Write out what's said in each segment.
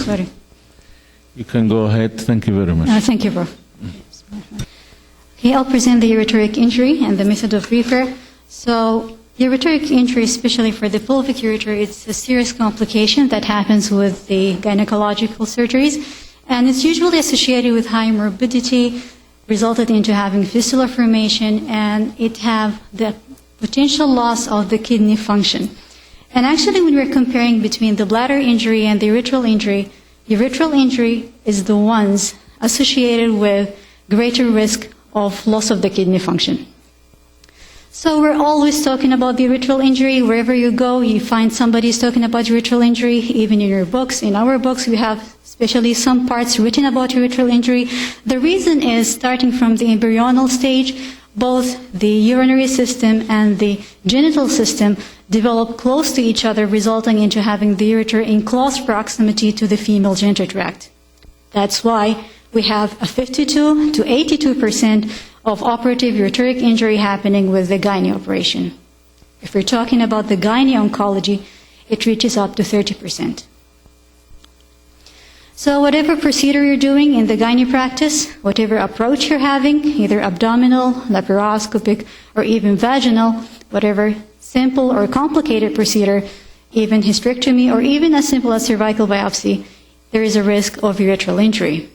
sorry. You can go ahead. Thank you very much. Thank you, Prof. Okay, I'll present the ureteric injury and the method of repair. So, ureteric injury, especially for the pelvic ureter, it's a serious complication that happens with the gynecological surgeries, and it's usually associated with high morbidity, resulted into having fistula formation, and it have the potential loss of the kidney function. And actually, when we're comparing between the bladder injury and the ureteral injury is the ones associated with greater risk of loss of the kidney function. So we're always talking about the ureteral injury. Wherever you go, you find somebody's talking about ureteral injury, even in your books. In our books, we have especially some parts written about ureteral injury. The reason is, starting from the embryonal stage, both the urinary system and the genital system develop close to each other, resulting into having the ureter in close proximity to the female genital tract. That's why we have a 52 to 82% of operative ureteric injury happening with the gyne operation. If we're talking about the gyne oncology, it reaches up to 30%. So whatever procedure you're doing in the gyne practice, whatever approach you're having, either abdominal, laparoscopic, or even vaginal, whatever simple or complicated procedure, even hysterectomy, or even as simple as cervical biopsy, there is a risk of ureteral injury.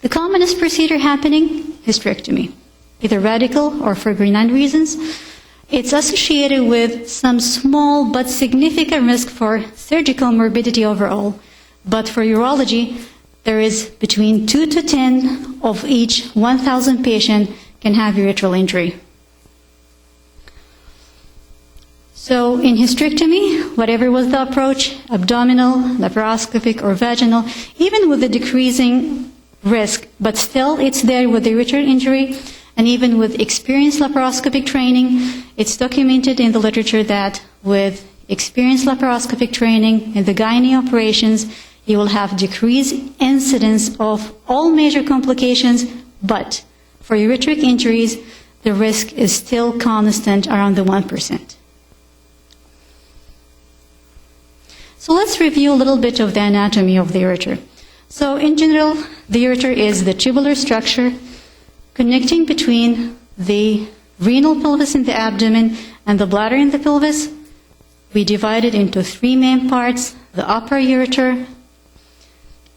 The commonest procedure happening, hysterectomy, either radical or for benign reasons. It's associated with some small but significant risk for surgical morbidity overall. But for urology, there is between 2 to 10 of each 1,000 patients can have ureteral injury. So in hysterectomy, whatever was the approach, abdominal, laparoscopic, or vaginal, even with the decreasing risk, but still it's there with the ureteral injury, and even with experienced laparoscopic training, it's documented in the literature that with experienced laparoscopic training in the gyne operations, you will have decreased incidence of all major complications, but for ureteric injuries, the risk is still constant around the 1%. So let's review a little bit of the anatomy of the ureter. So in general, the ureter is the tubular structure connecting between the renal pelvis in the abdomen and the bladder in the pelvis. We divide it into 3 main parts: the upper ureter,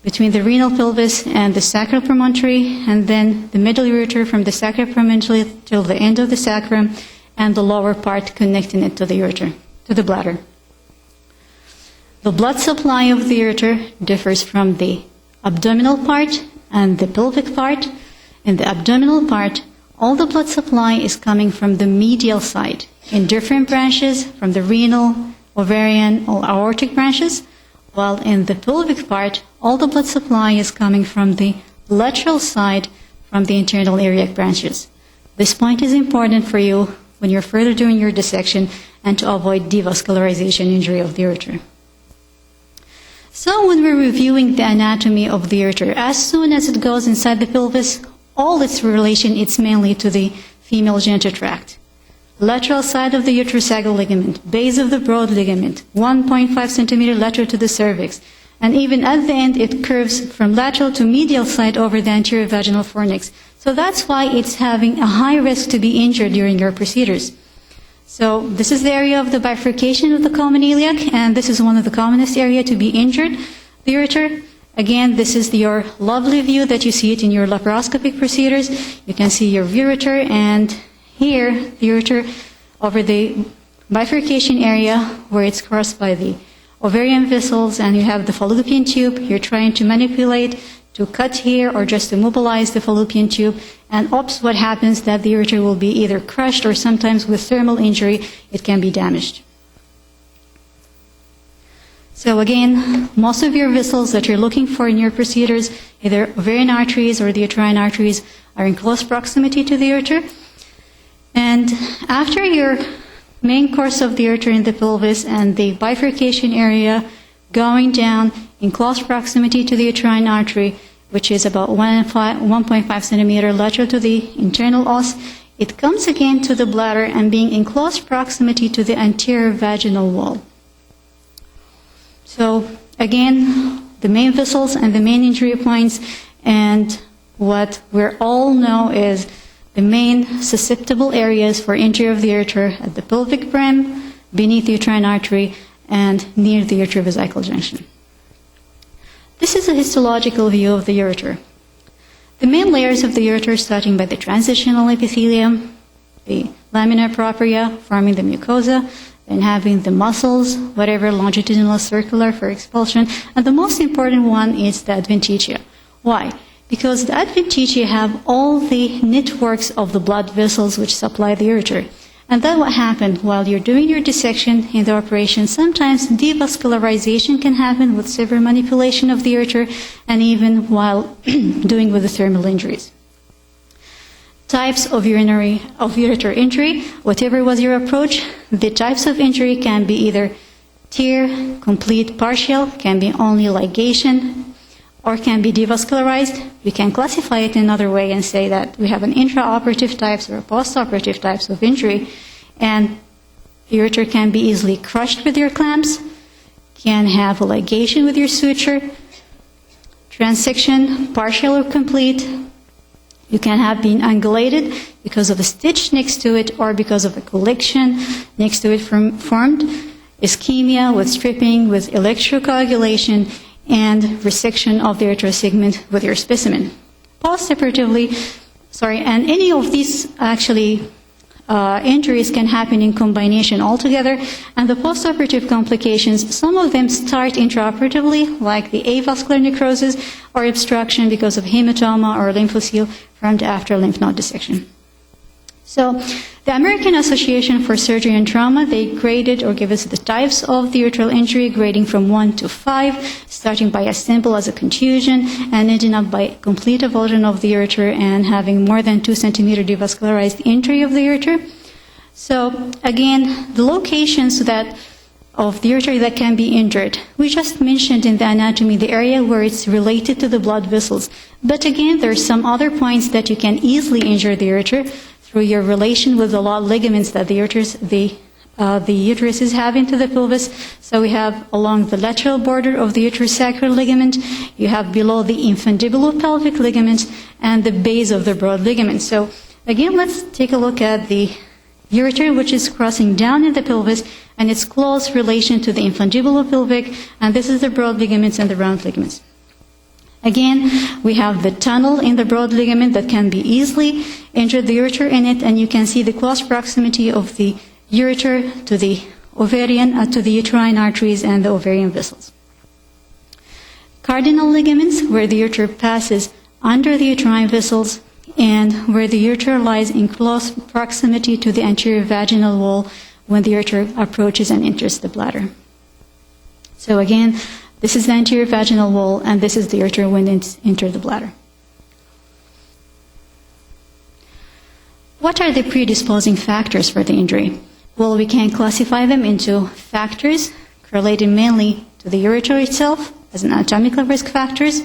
between the renal pelvis and the sacral promontory, and then the middle ureter from the sacral promontory till the end of the sacrum, and the lower part connecting it to the ureter, to the bladder. The blood supply of the ureter differs from the abdominal part and the pelvic part. In the abdominal part, all the blood supply is coming from the medial side in different branches, from the renal, ovarian, or aortic branches, while in the pelvic part, all the blood supply is coming from the lateral side, from the internal iliac branches. This point is important for you when you're further doing your dissection and to avoid devascularization injury of the ureter. So when we're reviewing the anatomy of the ureter, as soon as it goes inside the pelvis, all its relation is mainly to the female genital tract. Lateral side of the uterosacral ligament, base of the broad ligament, 1.5 centimeter lateral to the cervix, and even at the end it curves from lateral to medial side over the anterior vaginal fornix. So that's why it's having a high risk to be injured during your procedures. So this is the area of the bifurcation of the common iliac, and this is one of the commonest areas to be injured, the ureter. Again, this is your lovely view that you see it in your laparoscopic procedures. You can see your ureter, and here the ureter over the bifurcation area where it's crossed by the ovarian vessels, and you have the fallopian tube. You're trying to manipulate to cut here or just to mobilize the fallopian tube, and oops, what happens that the ureter will be either crushed or sometimes with thermal injury it can be damaged. So again, most of your vessels that you're looking for in your procedures, either ovarian arteries or the uterine arteries, are in close proximity to the ureter. And after your main course of the ureter in the pelvis and the bifurcation area going down in close proximity to the uterine artery, which is about 1.5 centimeter lateral to the internal os, it comes again to the bladder and being in close proximity to the anterior vaginal wall. So again, the main vessels and the main injury points, and what we all know is the main susceptible areas for injury of the ureter at the pelvic brim, beneath the uterine artery, and near the ureterovesical junction. This is a histological view of the ureter. The main layers of the ureter, starting by the transitional epithelium, the lamina propria forming the mucosa, then having the muscles, whatever, longitudinal, circular for expulsion, and the most important one is the adventitia. Why? Because the adventitia have all the networks of the blood vessels which supply the ureter. And then what happened while you're doing your dissection in the operation, sometimes devascularization can happen with severe manipulation of the ureter, and even while doing with the thermal injuries. Types of ureter injury, whatever was your approach, the types of injury can be either tear, complete, partial, can be only ligation, or can be devascularized. We can classify it another way and say that we have an intraoperative types or postoperative types of injury, and the ureter can be easily crushed with your clamps, can have a ligation with your suture, transection, partial or complete. You can have been angulated because of a stitch next to it or because of a collection next to it formed, ischemia with stripping, with electrocoagulation, and resection of the ureteral segment with your specimen. And any of these actually injuries can happen in combination altogether, and the postoperative complications, some of them start intraoperatively, like the avascular necrosis or obstruction because of hematoma or lymphocele formed after lymph node dissection. So the American Association for Surgery and Trauma, they graded or gave us the types of the ureteral injury, grading from 1 to 5, starting by as simple as a contusion and ending up by complete avulsion of the ureter and having more than 2 centimeter devascularized injury of the ureter. So again, the locations of the ureter that can be injured, we just mentioned in the anatomy the area where it's related to the blood vessels. But again, there are some other points that you can easily injure the ureter through your relation with the ligaments that the uterus is having to the pelvis. So we have along the lateral border of the uterosacral ligament, you have below the infundibulopelvic ligament and the base of the broad ligament. So again, let's take a look at the ureter, which is crossing down in the pelvis, and its close relation to the infundibulopelvic, and this is the broad ligaments and the round ligaments. Again, we have the tunnel in the broad ligament that can be easily injured the ureter in it, and you can see the close proximity of the ureter to the ovarian, to the uterine arteries and the ovarian vessels. Cardinal ligaments, where the ureter passes under the uterine vessels and where the ureter lies in close proximity to the anterior vaginal wall when the ureter approaches and enters the bladder. So again, this is the anterior vaginal wall, and this is the ureter when it enters the bladder. What are the predisposing factors for the injury? Well, we can classify them into factors correlated mainly to the ureter itself as anatomical risk factors,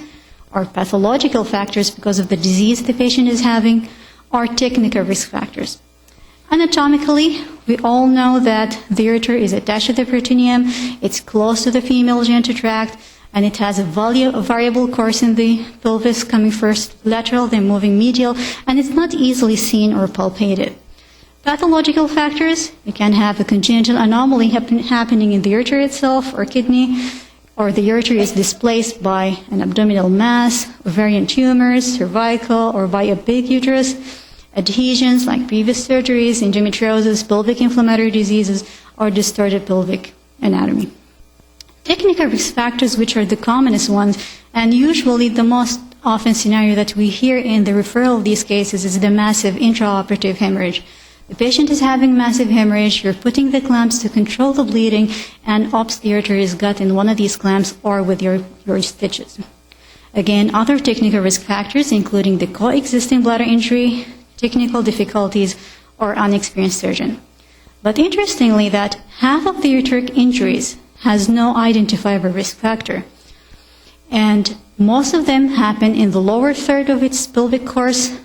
or pathological factors because of the disease the patient is having, or technical risk factors. Anatomically, we all know that the ureter is attached to the peritoneum, it's close to the female genital tract, and it has a variable course in the pelvis, coming first lateral, then moving medial, and it's not easily seen or palpated. Pathological factors, you can have a congenital anomaly happening in the ureter itself or kidney, or the ureter is displaced by an abdominal mass, ovarian tumors, cervical, or by a big uterus, adhesions like previous surgeries, endometriosis, pelvic inflammatory diseases, or distorted pelvic anatomy. Technical risk factors, which are the commonest ones, and usually the most often scenario that we hear in the referral of these cases is the massive intraoperative hemorrhage. The patient is having massive hemorrhage, you're putting the clamps to control the bleeding, and oops, the ureter is got in one of these clamps or with your stitches. Again, other technical risk factors, including the coexisting bladder injury, technical difficulties, or unexperienced surgeon. But interestingly, that half of the ureteric injuries has no identifiable risk factor. And most of them happen in the lower third of its pelvic course.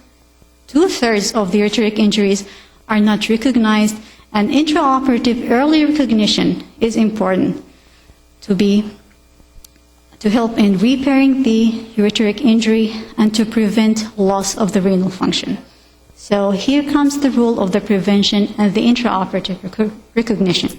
2/3 of the ureteric injuries are not recognized, and intraoperative early recognition is important to to help in repairing the ureteric injury and to prevent loss of the renal function. So here comes the role of the prevention and the intraoperative recognition.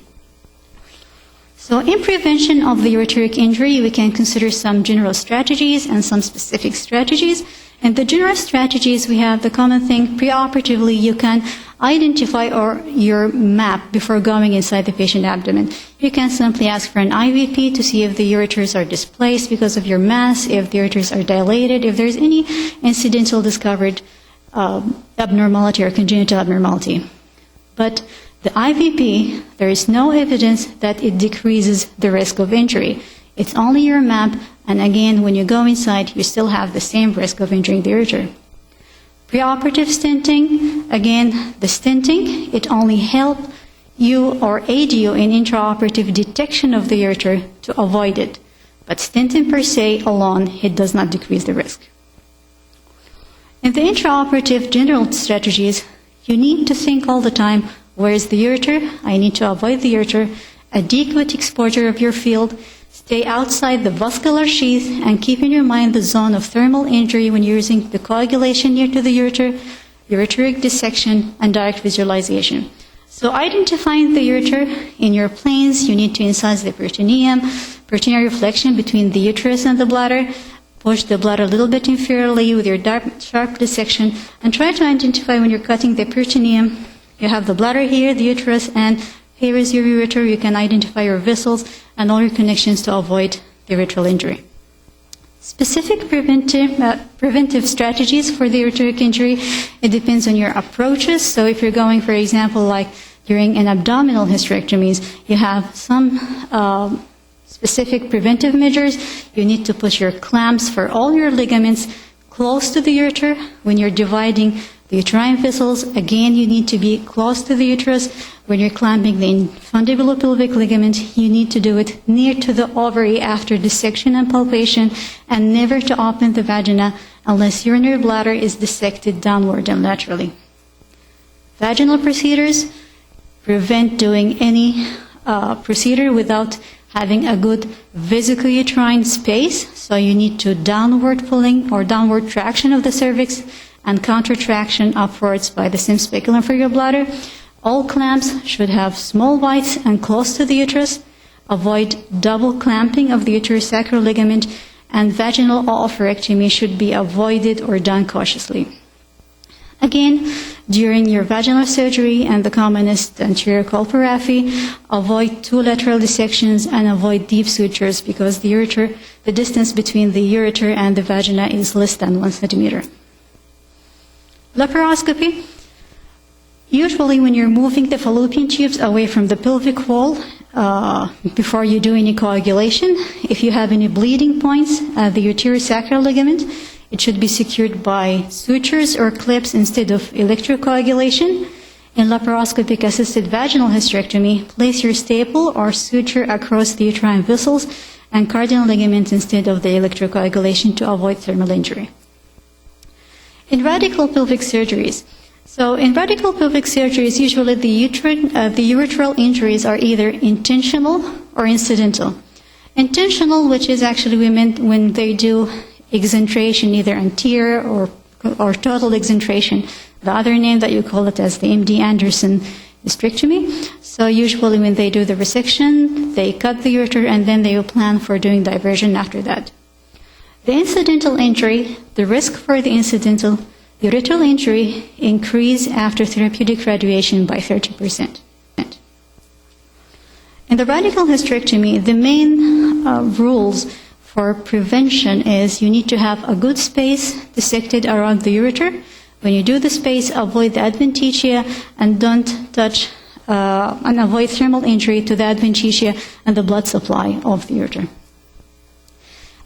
So in prevention of the ureteric injury, we can consider some general strategies and some specific strategies. And the general strategies, we have the common thing, preoperatively you can identify your map before going inside the patient abdomen. You can simply ask for an IVP to see if the ureters are displaced because of your mass, if the ureters are dilated, if there's any incidental discovered abnormality or congenital abnormality. But the IVP, there is no evidence that it decreases the risk of injury. It's only your map, and again, when you go inside, you still have the same risk of injuring the ureter. Preoperative stenting, again, the stenting, it only helps you or aid you in intraoperative detection of the ureter to avoid it. But stenting per se alone, it does not decrease the risk. In the intraoperative general strategies, you need to think all the time, where is the ureter? I need to avoid the ureter, adequate exposure of your field, stay outside the vascular sheath, and keep in your mind the zone of thermal injury when you're using the coagulation near to the ureter, ureteric dissection, and direct visualization. So identifying the ureter in your planes, you need to incise the peritoneum, peritoneal reflection between the uterus and the bladder, push the bladder a little bit inferiorly with your sharp dissection, and try to identify when you're cutting the peritoneum. You have the bladder here, the uterus, and here is your ureter. You can identify your vessels and all your connections to avoid the ureteral injury. Specific preventive strategies for the ureteric injury, it depends on your approaches. So if you're going, for example, like during an abdominal hysterectomies, you have some specific preventive measures. You need to put your clamps for all your ligaments close to the ureter. When you're dividing the uterine vessels, again, you need to be close to the uterus. When you're clamping the infundibulopelvic ligament, you need to do it near to the ovary after dissection and palpation, and never to open the vagina unless urinary bladder is dissected downward and laterally. Vaginal procedures prevent doing any procedure without having a good vesicouterine space. So you need to downward pulling or downward traction of the cervix and counter traction upwards by the semspicular inferior bladder. All clamps should have small bites and close to the uterus. Avoid double clamping of the uterosacral ligament, and vaginal oophorectomy should be avoided or done cautiously. Again, during your vaginal surgery and the commonest anterior colporrhaphy, avoid two lateral dissections and avoid deep sutures because the distance between the ureter and the vagina is less than 1 centimeter. Laparoscopy. Usually when you're moving the fallopian tubes away from the pelvic wall, before you do any coagulation, if you have any bleeding points at the uterosacral ligament, it should be secured by sutures or clips instead of electrocoagulation. In laparoscopic-assisted vaginal hysterectomy, place your staple or suture across the uterine vessels and cardinal ligaments instead of the electrocoagulation to avoid thermal injury. In radical pelvic surgeries, usually the ureteral injuries are either intentional or incidental. Intentional, which is actually when they do exentration, either anterior or total exentration. The other name that you call it as the MD Anderson hysterectomy. So usually when they do the resection, they cut the ureter and then they will plan for doing diversion after that. The incidental injury, the risk for the incidental ureteral injury increase after therapeutic radiation by 30%. In the radical hysterectomy, the main rules for prevention is you need to have a good space dissected around the ureter. When you do the space, avoid the adventitia and don't touch and avoid thermal injury to the adventitia and the blood supply of the ureter.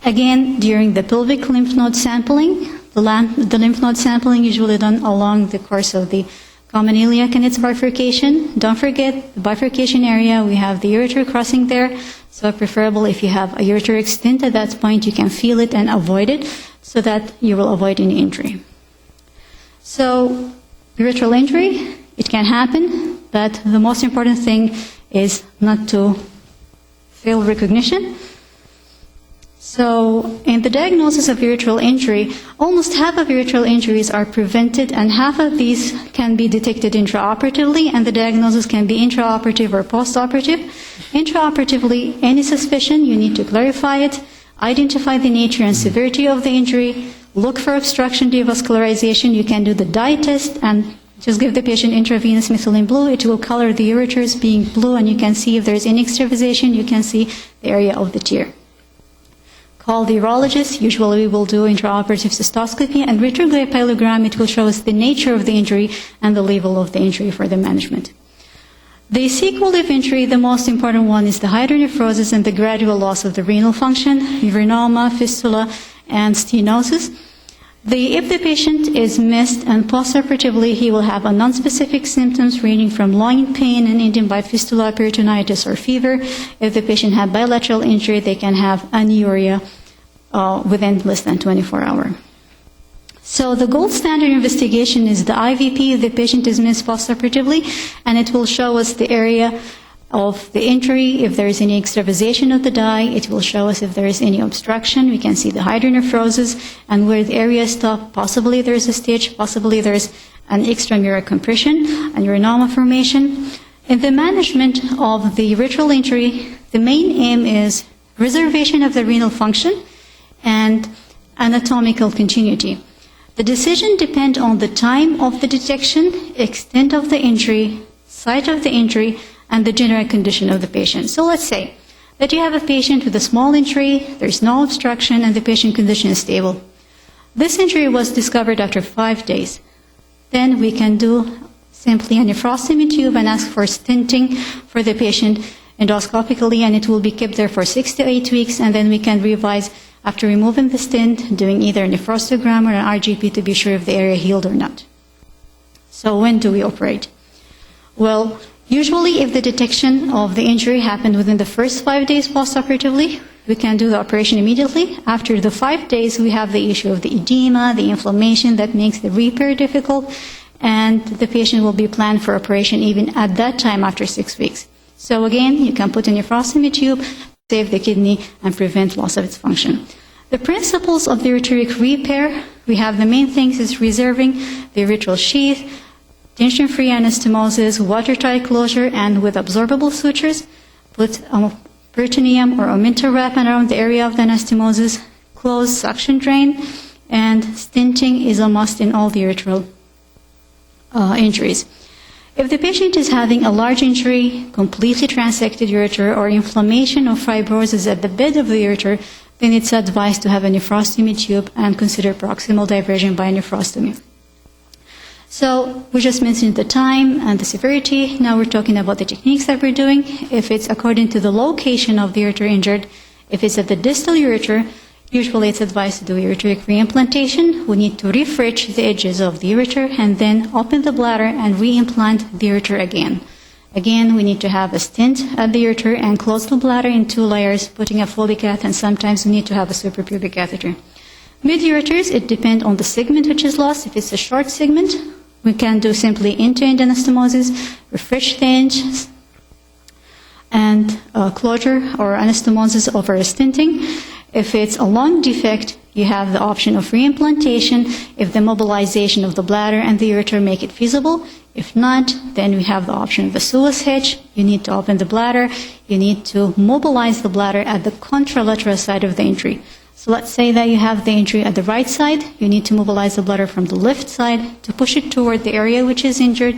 Again, during the pelvic lymph node sampling, the lymph node sampling usually done along the course of the common iliac and its bifurcation. Don't forget the bifurcation area, we have the ureteric crossing there. So preferable if you have a ureteric stent at that point, you can feel it and avoid it so that you will avoid any injury. So ureteral injury, it can happen, but the most important thing is not to fail recognition. So in the diagnosis of ureteral injury, almost half of ureteral injuries are prevented, and half of these can be detected intraoperatively, and the diagnosis can be intraoperative or postoperative. Intraoperatively, any suspicion, you need to clarify it, identify the nature and severity of the injury, look for obstruction devascularization. You can do the dye test and just give the patient intravenous methylene blue. It will color the ureters being blue, and you can see if there is any extravasation. You can see the area of the tear. Call the urologist. Usually we will do intraoperative cystoscopy, and retroglypylogram. It will show us the nature of the injury and the level of the injury for the management. The sequel of injury, the most important one, is the hydronephrosis and the gradual loss of the renal function, urinoma, fistula, and stenosis. If the patient is missed and postoperatively, he will have a nonspecific symptoms ranging from lung pain and ending by fistula, peritonitis, or fever. If the patient had bilateral injury, they can have anuria within less than 24 hours. So the gold standard investigation is the IVP if the patient is missed postoperatively, and it will show us the area of the injury. If there is any extravasation of the dye, it will show us if there is any obstruction. We can see the hydronephrosis and where the area stopped. Possibly there is a stitch, possibly there is an extramural compression and urinoma formation. In the management of the ureteral injury, the main aim is preservation of the renal function and anatomical continuity. The decision depends on the time of the detection, extent of the injury, site of the injury, and the general condition of the patient. So let's say that you have a patient with a small injury, there's no obstruction, and the patient condition is stable. This injury was discovered after 5 days. Then we can do simply a nephrostomy tube and ask for stenting for the patient endoscopically, and it will be kept there for 6 to 8 weeks, and then we can revise after removing the stent, doing either a nephrostogram or an RGP to be sure if the area healed or not. So when do we operate? Well, usually if the detection of the injury happened within the first 5 days postoperatively, we can do the operation immediately. After the 5 days, we have the issue of the edema, the inflammation that makes the repair difficult, and the patient will be planned for operation even at that time after 6 weeks. So again, you can put in your nephrostomy tube, save the kidney, and prevent loss of its function. The principles of the ureteric repair, we have the main things is reserving the ureteral sheath, tension-free anastomosis, watertight closure, and with absorbable sutures. Put peritoneum or omental wrap around the area of the anastomosis, close suction drain, and stenting is a must in all the ureteral injuries. If the patient is having a large injury, completely transected ureter, or inflammation or fibrosis at the bed of the ureter, then it's advised to have a nephrostomy tube and consider proximal diversion by nephrostomy. So we just mentioned the time and the severity. Now we're talking about the techniques that we're doing. If it's according to the location of the ureter injured, if it's at the distal ureter, usually it's advised to do ureteric reimplantation. We need to refridge the edges of the ureter and then open the bladder and reimplant the ureter again. Again, we need to have a stent at the ureter and close the bladder in 2 layers, putting a Foley cath, and sometimes we need to have a suprapubic catheter. Mid-ureters, it depends on the segment which is lost. If it's a short segment, we can do simply end-to-end anastomosis, refridge the edges, and closure or anastomosis over a stenting. If it's a long defect, you have the option of reimplantation if the mobilization of the bladder and the ureter make it feasible. If not, then we have the option of the Suez hitch. You need to open the bladder. You need to mobilize the bladder at the contralateral side of the injury. So let's say that you have the injury at the right side. You need to mobilize the bladder from the left side to push it toward the area which is injured,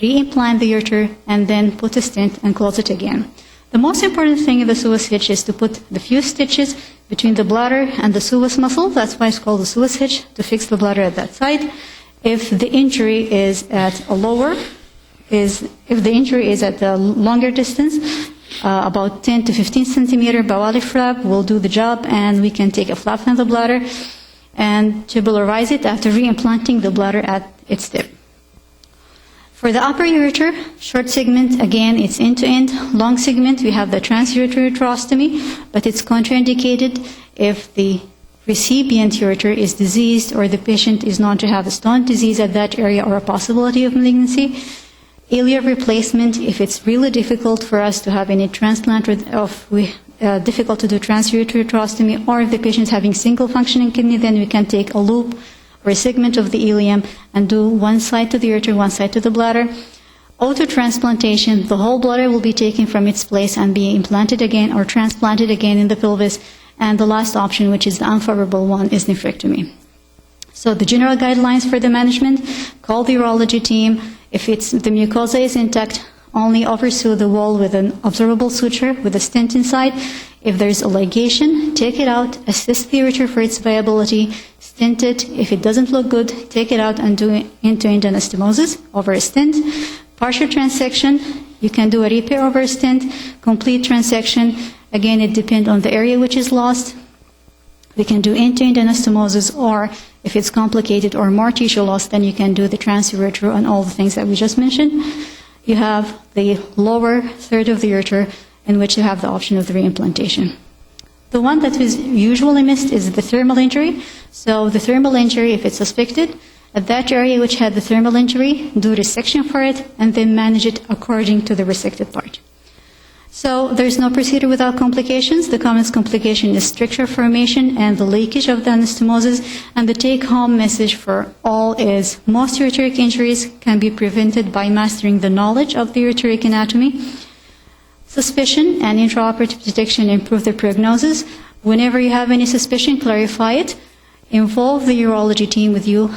reimplant the ureter, and then put a stent and close it again. The most important thing in the Suez hitch is to put the few stitches between the bladder and the Suez muscle. That's why it's called the Suez hitch, to fix the bladder at that side. If the injury is at a longer distance, about 10 to 15 centimeter bowel flap will do the job, and we can take a flap from the bladder and tubularize it after reimplanting the bladder at its tip. For the upper ureter, short segment, again, it's end-to-end. Long segment, we have the transureterostomy, but it's contraindicated if the recipient ureter is diseased or the patient is known to have a stone disease at that area or a possibility of malignancy. Ileal replacement, if it's really difficult for us to have any transplant difficult to do transureteric crostomy, or if the patient is having single functioning kidney, then we can take a loop or a segment of the ileum and do one side to the ureter, one side to the bladder. Autotransplantation, the whole bladder will be taken from its place and be implanted again or transplanted again in the pelvis. And the last option, which is the unfavorable one, is nephrectomy. So the general guidelines for the management: call the urology team. If the mucosa is intact, only oversew the wall with an observable suture with a stent inside. If there's a ligation, take it out, assess the ureter for its viability, stent it. If it doesn't look good, take it out and do end-to-end anastomosis over a stent. Partial transection, you can do a repair over a stent. Complete transection, again, it depends on the area which is lost. We can do end-to-end anastomosis, or if it's complicated or more tissue loss, then you can do the transureter and all the things that we just mentioned. You have the lower third of the ureter, in which you have the option of the reimplantation. The one that is usually missed is the thermal injury. So the thermal injury, if it's suspected, at that area which had the thermal injury, do resection for it, and then manage it according to the resected part. So there's no procedure without complications. The commonest complication is stricture formation and the leakage of the anastomosis. And the take-home message for all is most ureteric injuries can be prevented by mastering the knowledge of the ureteric anatomy. Suspicion and intraoperative detection improve the prognosis. Whenever you have any suspicion, clarify it. Involve the urology team with you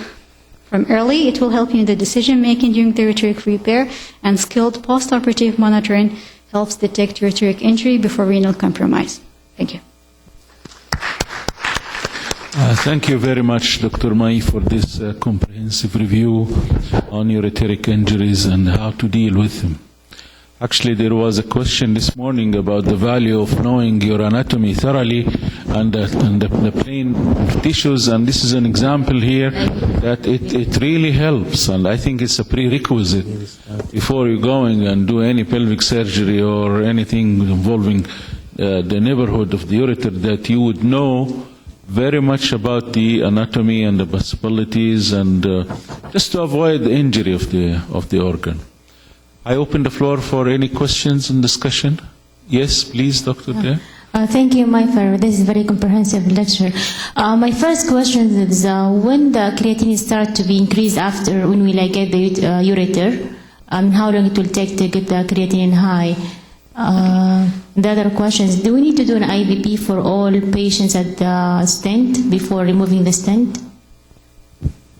from early. It will help you in the decision-making during the ureteric repair, and skilled post-operative monitoring helps detect ureteric injury before renal compromise. Thank you. Thank you very much, Dr. Mai, for this comprehensive review on ureteric injuries and how to deal with them. Actually, there was a question this morning about the value of knowing your anatomy thoroughly and the plain tissues, and this is an example here that it really helps, and I think it's a prerequisite before you going and do any pelvic surgery or anything involving the neighborhood of the ureter, that you would know very much about the anatomy and the possibilities, and just to avoid the injury of the organ. I open the floor for any questions and discussion. Yes, please, Dr. Dare. Thank you, Mai, for this very comprehensive lecture. My first question is when the creatinine start to be increased after when we get the ureter, how long it will take to get the creatinine high? The other question is, do we need to do an IVP for all patients at the stent before removing the stent?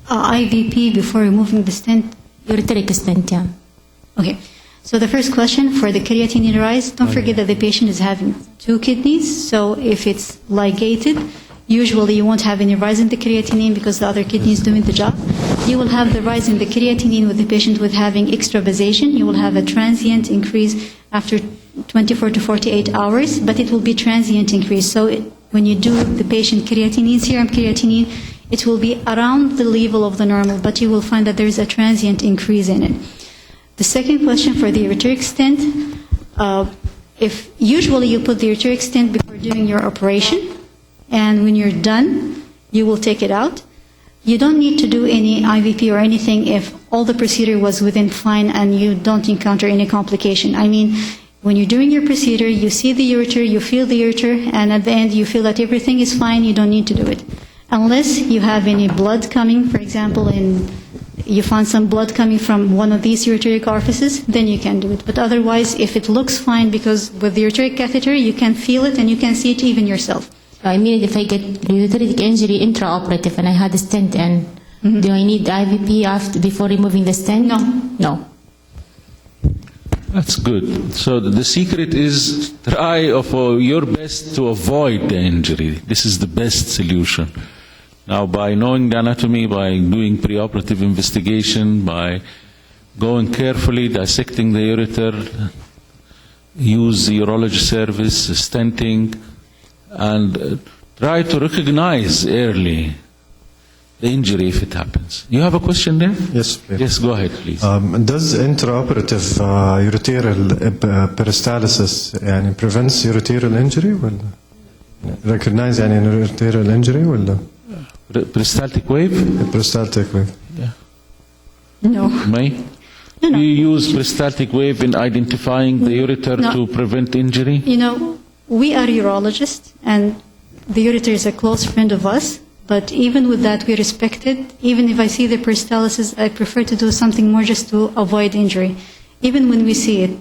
IVP before removing the stent? Ureteric stent, yeah. Okay. So the first question for the creatinine rise, don't forget that the patient is having two kidneys. So if it's ligated, usually you won't have any rise in the creatinine because the other kidney is doing the job. You will have the rise in the creatinine with the patient with having extravasation. You will have a transient increase after 24 to 48 hours, but it will be transient increase. So when you do the patient creatinine, serum creatinine, it will be around the level of the normal, but you will find that there is a transient increase in it. The second question for the ureteric stent, if usually you put the ureteric stent before doing your operation, and when you're done, you will take it out. You don't need to do any IVP or anything if all the procedure was within fine and you don't encounter any complication. I mean, when you're doing your procedure, you see the ureter, you feel the ureter, and at the end you feel that everything is fine, you don't need to do it. Unless you have any blood coming, for example, you find some blood coming from one of these ureteric orifices, then you can do it. But otherwise, if it looks fine, because with the ureteric catheter, you can feel it and you can see it even yourself. I mean, if I get ureteric injury intraoperative and I had a stent in, do I need IVP before removing the stent? No. That's good. So the secret is try your best to avoid the injury. This is the best solution. Now, by knowing the anatomy, by doing preoperative investigation, by going carefully, dissecting the ureter, use the urology service, stenting, and try to recognize early the injury if it happens. You have a question there? Yes, please. Yes, go ahead, please. Does intraoperative ureteral peristalsis prevents ureteral injury? Recognize ureteral injury? Peristaltic wave? Peristaltic wave. Yeah. No. May? No. Do you use peristaltic wave in identifying the ureter to prevent injury? You know, we are urologists, and the ureter is a close friend of us. But even with that, we respect it. Even if I see the peristalsis, I prefer to do something more just to avoid injury. Even when we see it,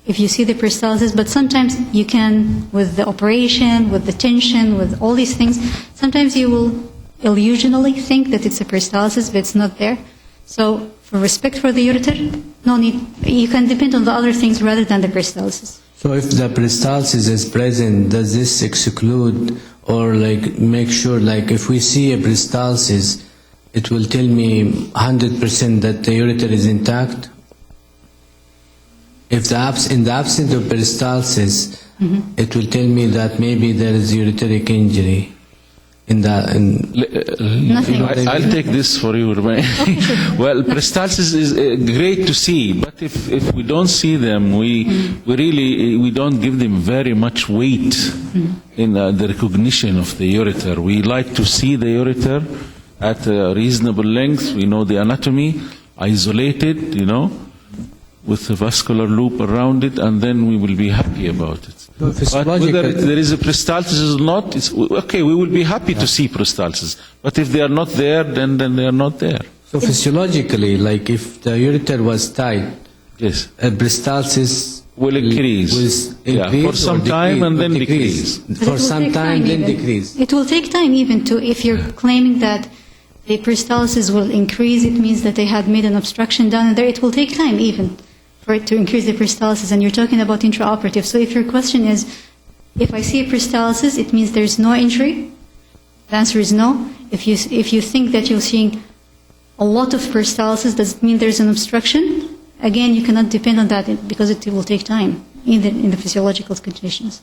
if you see the peristalsis, but sometimes you can, with the operation, with the tension, with all these things, sometimes you will illusionally think that it's a peristalsis, but it's not there. So, for respect for the ureter, no need. You can depend on the other things rather than the peristalsis. So if the peristalsis is present, does this exclude or like make sure, like if we see a peristalsis, it will tell me 100% that the ureter is intact? If in the absence of peristalsis, it will tell me that maybe there is ureteric injury. I'll take this for you. Well, peristalsis is great to see, but if we don't see them, we don't give them very much weight in the recognition of the ureter. We like to see the ureter at a reasonable length. We know the anatomy, isolated, with a vascular loop around it, and then we will be happy about it. But whether there is a peristalsis or not, it's okay. We will be happy to see peristalsis, but if they are not there, then they are not there. So physiologically, like if the ureter was tight, yes, a peristalsis will increase. For some time and then decrease. For some time, then decrease. It will take time even to, if you're claiming that the peristalsis will increase, it means that they had made an obstruction down there. It will take time even for it to increase the peristalsis, and you're talking about intraoperative. So if your question is, if I see a peristalsis, it means there's no injury? The answer is no. If you think that you're seeing a lot of peristalsis, does it mean there's an obstruction? Again, you cannot depend on that because it will take time in the physiological conditions.